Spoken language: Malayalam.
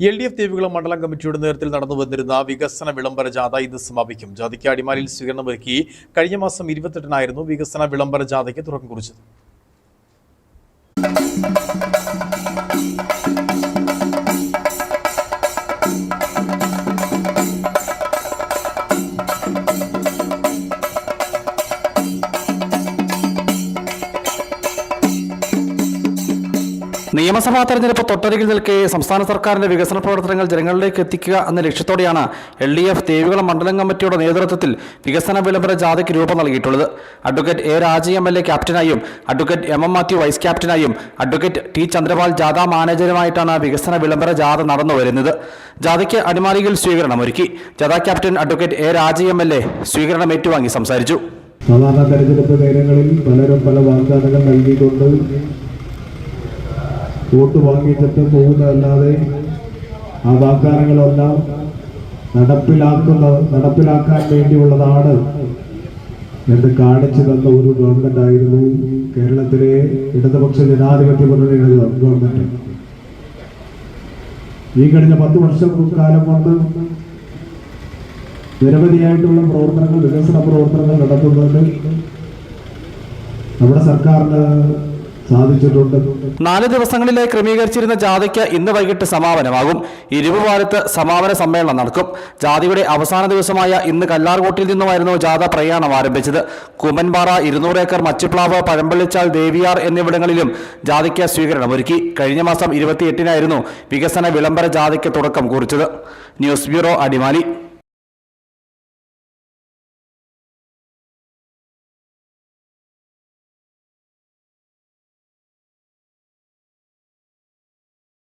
LDF ദേവികുളം മണ്ഡലം കമ്മിറ്റിയുടെ നേതൃത്വത്തിൽ നടന്നു വന്നിരുന്ന വികസന വിളംബര ജാഥ ഇന്ന് സമാപിക്കും. ജാഥയ്ക്ക് അടിമാലിയിൽ സ്വീകരണമൊരുക്കി കഴിഞ്ഞ മാസം 28-നായിരുന്നു വികസന വിളംബര ജാഥയ്ക്ക് തുടക്കം കുറിച്ചത്. നിയമസഭാ തെരഞ്ഞെടുപ്പ് തൊട്ടരികിൽ നിൽക്കെ സംസ്ഥാന സർക്കാരിന്റെ വികസന പ്രവർത്തനങ്ങൾ ജനങ്ങളിലേക്ക് എത്തിക്കുക എന്ന ലക്ഷ്യത്തോടെയാണ് LDF ദേവികുളം മണ്ഡലം കമ്മിറ്റിയുടെ നേതൃത്വത്തിൽ വികസന വിളംബര ജാഥയ്ക്ക് രൂപം നൽകിയിട്ടുള്ളത്. Advocate A. രാജി MLA ക്യാപ്റ്റനായും അഡ്വക്കേറ്റ് MM. മാത്യു വൈസ് ക്യാപ്റ്റനായും അഡ്വക്കേറ്റ് T. ചന്ദ്രപാൽ ജാഥ മാനേജരുമായിട്ടാണ് വികസന വിളംബര ജാഥ നടന്നു വരുന്നത്. ജാഥയ്ക്ക് അടിമാലിയിൽ സ്വീകരണമൊരുക്കി. ജാഥ captain advocate A. Raji MLA സ്വീകരണം ഏറ്റുവാങ്ങി സംസാരിച്ചു. സാധാരണ തെരഞ്ഞെടുപ്പ് നേരങ്ങളിൽ പലരും പല വാഗ്ദാനങ്ങൾ നൽകിക്കൊണ്ട് വോട്ട് വാങ്ങിച്ചിട്ട് പോകുന്നതല്ലാതെ ആ വാഗ്ദാനങ്ങളെല്ലാം നടപ്പിലാക്കാൻ വേണ്ടിയുള്ളതാണ് എന്ന് കാണിച്ചു തന്ന ഒരു ഗവൺമെന്റ് ആയിരുന്നു കേരളത്തിലെ ഇടതുപക്ഷ ജനാധിപത്യ മുന്നണിയുടെ ഗവൺമെന്റ്. ഈ കഴിഞ്ഞ 10 വർഷക്കാലം കൊണ്ട് നിരവധിയായിട്ടുള്ള പ്രവർത്തനങ്ങൾ, വികസന പ്രവർത്തനങ്ങൾ നടത്തുന്നതിന് നമ്മുടെ സർക്കാരിന് സാധിച്ചിട്ടുണ്ട്. 4 ദിവസങ്ങളിലായി ക്രമീകരിച്ചിരുന്ന ജാഥയ്ക്ക് ഇന്ന് വൈകിട്ട് സമാപനമാകും. ഇരുപുപാലത്ത് സമാപന സമ്മേളനം നടക്കും. ജാഥയുടെ അവസാന ദിവസമായ ഇന്ന് കല്ലാർകോട്ടിൽ നിന്നുമായിരുന്നു ജാഥ പ്രയാണം ആരംഭിച്ചത്. കുമ്മൻപാറ, 200 ഏക്കർ, മച്ചിപ്ലാവ്, പഴമ്പള്ളിച്ചാൽ, ദേവിയാർ എന്നിവിടങ്ങളിലും ജാഥയ്ക്ക് സ്വീകരണമൊരുക്കി. കഴിഞ്ഞ മാസം 28-നായിരുന്നു വികസന വിളംബര ജാഥയ്ക്ക് തുടക്കം കുറിച്ചത്. News bureau, Adimali.